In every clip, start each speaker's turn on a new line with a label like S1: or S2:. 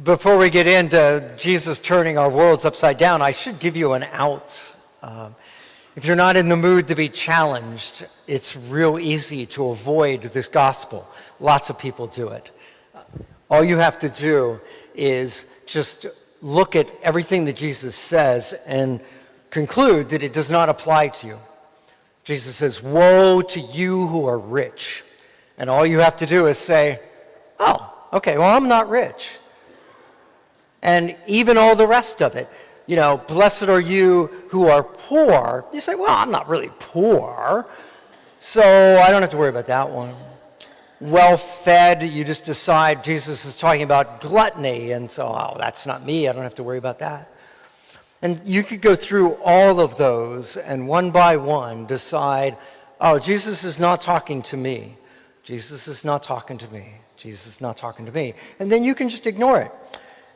S1: Before we get into Jesus turning our worlds upside down, I should give you an out. If you're not in the mood to be challenged, it's real easy to avoid this gospel. Lots of people do it. All you have to do is just look at everything that Jesus says and conclude that it does not apply to you. Jesus says, "Woe to you who are rich." And all you have to do is say, "Oh, okay, well, I'm not rich." And even all the rest of it, blessed are you who are poor. You say, well, I'm not really poor, so I don't have to worry about that one. Well-fed, you just decide Jesus is talking about gluttony, and so, oh, that's not me, I don't have to worry about that. And you could go through all of those and one by one decide, oh, Jesus is not talking to me. Jesus is not talking to me. Jesus is not talking to me. And then you can just ignore it.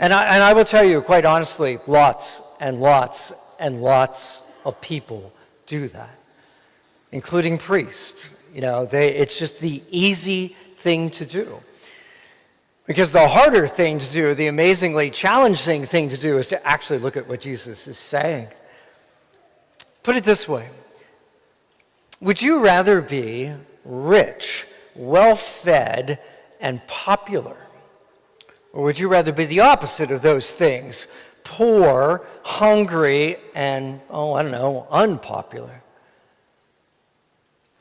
S1: And I will tell you, quite honestly, lots and lots and lots of people do that, including priests. It's just the easy thing to do. Because the harder thing to do, the amazingly challenging thing to do, is to actually look at what Jesus is saying. Put it this way. Would you rather be rich, well-fed, and popular? Or would you rather be the opposite of those things? Poor, hungry, and, unpopular?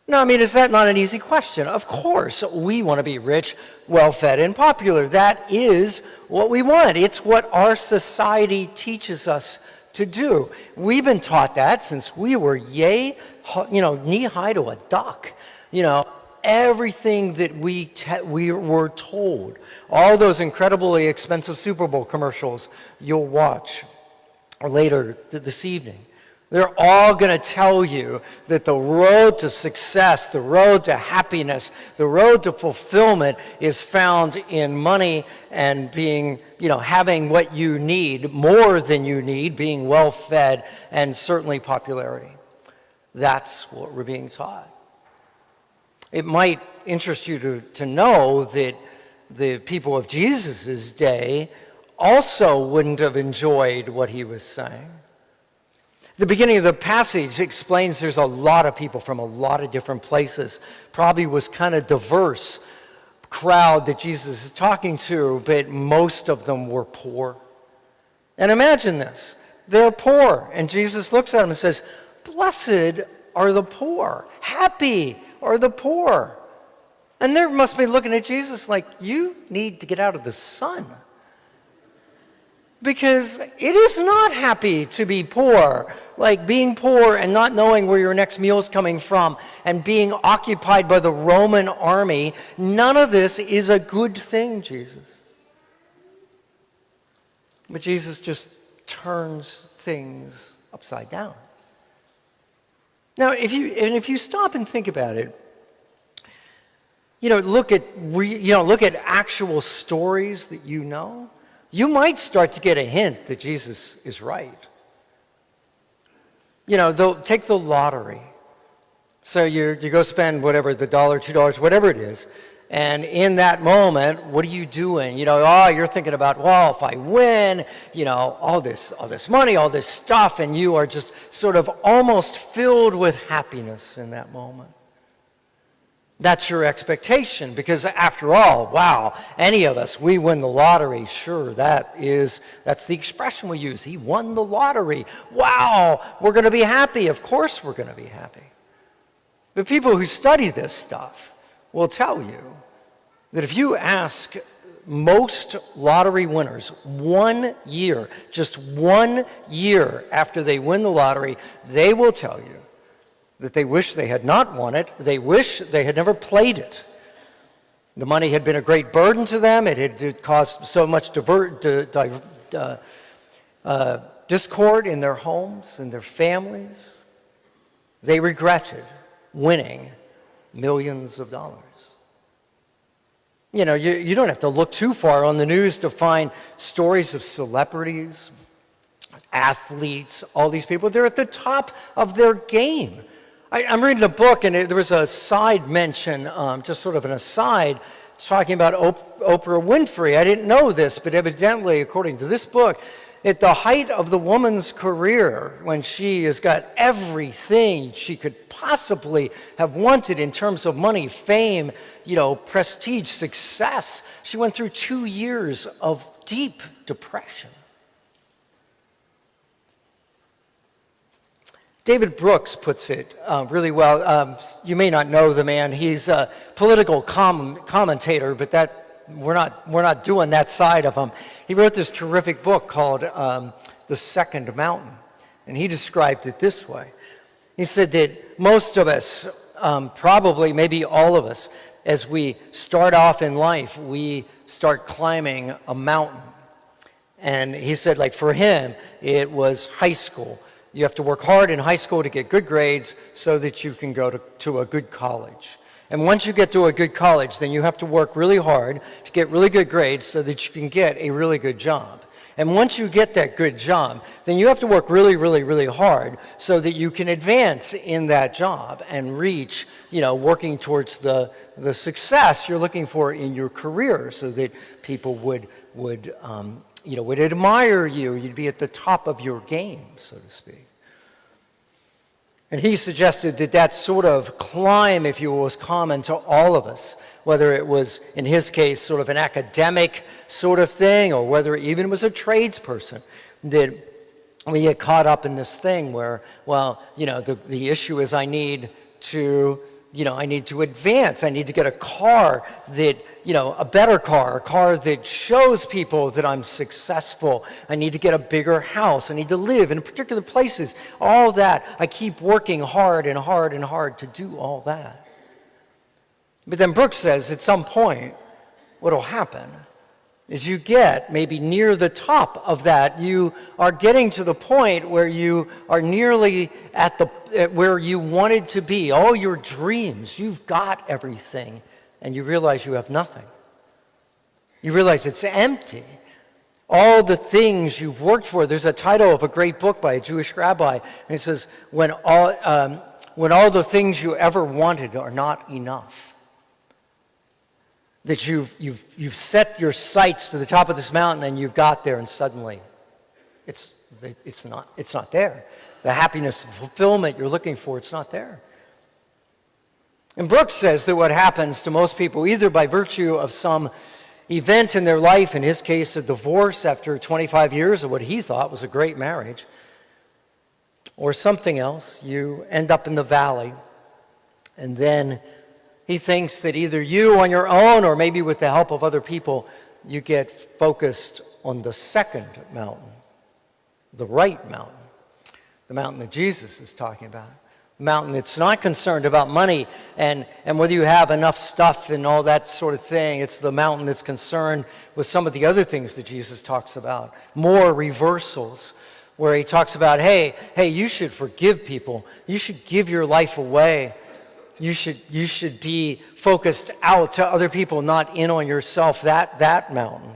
S1: No, is that not an easy question? Of course, we want to be rich, well-fed, and popular. That is what we want. It's what our society teaches us to do. We've been taught that since we were knee-high to a duck. Everything that we were told, all those incredibly expensive Super Bowl commercials you'll watch later this evening, they're all going to tell you that the road to success, the road to happiness, the road to fulfillment is found in money and being, having what you need, more than you need, being well-fed, and certainly popularity. That's what we're being taught. It might interest you to know that the people of Jesus' day also wouldn't have enjoyed what he was saying. The beginning of the passage explains there's a lot of people from a lot of different places. Probably was kind of diverse crowd that Jesus is talking to, but most of them were poor. And imagine this. They're poor, and Jesus looks at them and says, "Blessed are the poor. Happy are the poor." And they must be looking at Jesus like, you need to get out of the sun. Because it is not happy to be poor. Like being poor and not knowing where your next meal is coming from and being occupied by the Roman army. None of this is a good thing, Jesus. But Jesus just turns things upside down. Now, if you stop and think about it, look at actual stories that you might start to get a hint that Jesus is right. They'll take the lottery. So you go spend whatever, the $1, $2, whatever it is, and in that moment, what are you doing? You're thinking about, well, if I win, all this money, all this stuff, and you are just sort of almost filled with happiness in that moment. That's your expectation, because after all, wow, any of us, we win the lottery. Sure, that's the expression we use. He won the lottery. Wow, we're going to be happy. Of course we're going to be happy. The people who study this stuff will tell you that if you ask most lottery winners 1 year, just 1 year after they win the lottery, they will tell you that they wish they had not won it. They wish they had never played it. The money had been a great burden to them. It had caused so much discord in their homes and their families. They regretted winning millions of dollars. You don't have to look too far on the news to find stories of celebrities, athletes, all these people. They're at the top of their game. I'm reading a book, and there was a side mention, just sort of an aside, talking about Oprah Winfrey. I didn't know this, but evidently, according to this book, at the height of the woman's career, when she has got everything she could possibly have wanted in terms of money, fame, prestige, success, she went through 2 years of deep depression. David Brooks puts it really well. You may not know the man. He's a political commentator, but we're not doing that side of him. He wrote this terrific book called The Second Mountain, and he described it this way. He said that most of us, probably maybe all of us, as we start off in life, we start climbing a mountain. And he said, like for him, it was high school. You have to work hard in high school to get good grades so that you can go to a good college. And once you get to a good college, then you have to work really hard to get really good grades so that you can get a really good job. And once you get that good job, then you have to work really, really, really hard so that you can advance in that job and reach, working towards the success you're looking for in your career so that people would admire you. You'd be at the top of your game, so to speak. And he suggested that sort of climb, if you will, was common to all of us, whether it was, in his case, sort of an academic sort of thing, or whether it even was a tradesperson, that we get caught up in this thing where, the issue is I need to advance. I need to get a car that, a better car, a car that shows people that I'm successful. I need to get a bigger house. I need to live in particular places. All that. I keep working hard and hard and hard to do all that. But then Brooks says at some point, what will happen is you get maybe near the top of that, you are getting to the point where you are nearly at where you wanted to be. All your dreams, you've got everything, and you realize you have nothing. You realize it's empty. All the things you've worked for. There's a title of a great book by a Jewish rabbi, and it says, when all the things you ever wanted are not enough. That you've set your sights to the top of this mountain and you've got there, and suddenly it's not there. The happiness and fulfillment you're looking for, it's not there. And Brooks says that what happens to most people, either by virtue of some event in their life, in his case a divorce after 25 years of what he thought was a great marriage, or something else, you end up in the valley, and then he thinks that either you on your own or maybe with the help of other people, you get focused on the second mountain, the right mountain, the mountain that Jesus is talking about. The mountain that's not concerned about money and whether you have enough stuff and all that sort of thing. It's the mountain that's concerned with some of the other things that Jesus talks about, more reversals, where he talks about, hey, you should forgive people. You should give your life away. You should be focused out to other people, not in on yourself, that mountain.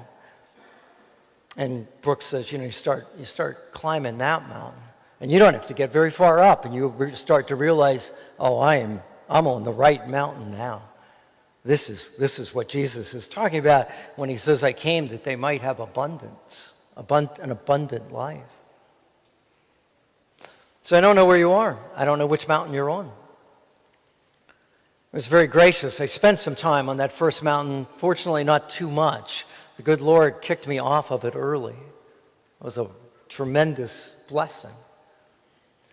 S1: And Brooks says, you start climbing that mountain. And you don't have to get very far up, and you start to realize, I'm on the right mountain now. This is what Jesus is talking about when he says, I came that they might have abundance, an abundant life. So I don't know where you are. I don't know which mountain you're on. It was very gracious. I spent some time on that first mountain, fortunately not too much. The good Lord kicked me off of it early. It was a tremendous blessing.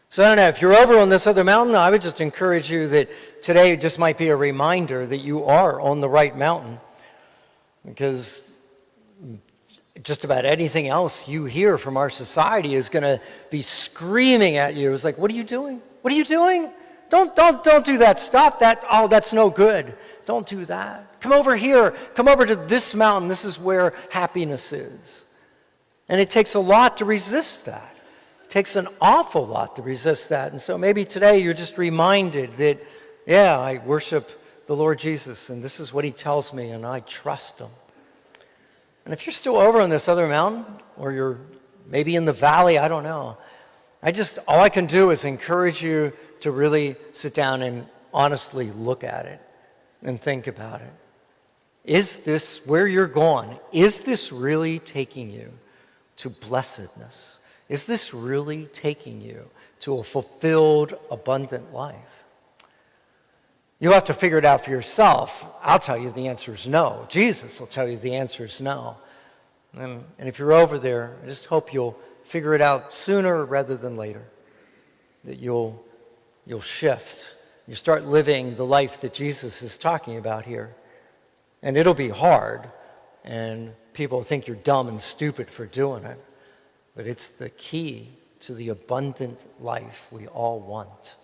S1: So I don't know, if you're over on this other mountain, I would just encourage you that today just might be a reminder that you are on the right mountain, because just about anything else you hear from our society is going to be screaming at you. It's like, what are you doing? What are you doing? Don't do that. Stop that. Oh, that's no good. Don't do that. Come over here. Come over to this mountain. This is where happiness is. And it takes a lot to resist that. It takes an awful lot to resist that. And so maybe today you're just reminded that, I worship the Lord Jesus, and this is what he tells me, and I trust him. And if you're still over on this other mountain, or you're maybe in the valley, I don't know, all I can do is encourage you to really sit down and honestly look at it and think about it. Is this where you're going? Is this really taking you to blessedness? Is this really taking you to a fulfilled, abundant life? You'll have to figure it out for yourself. I'll tell you the answer is no. Jesus will tell you the answer is no. And if you're over there, I just hope you'll figure it out sooner rather than later. That you'll shift. You start living the life that Jesus is talking about here. And it'll be hard, and people think you're dumb and stupid for doing it. But it's the key to the abundant life we all want.